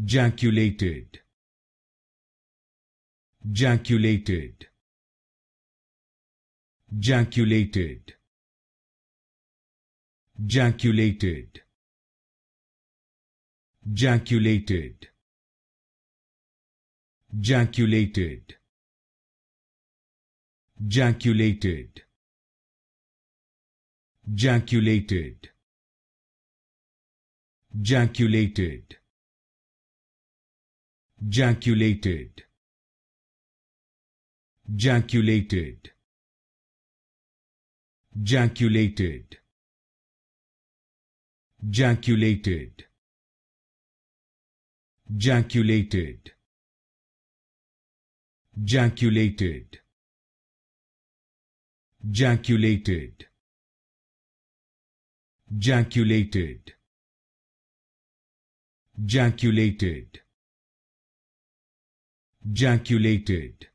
Jaculated. Jaculated. Jaculated. Jaculated. Jaculated. Jaculated. Jaculated. Jaculated. Jaculated. Jaculated. Jaculated. Jaculated. Jaculated. Jaculated. Jaculated. Jaculated. Jaculated. Jaculated. Jaculated.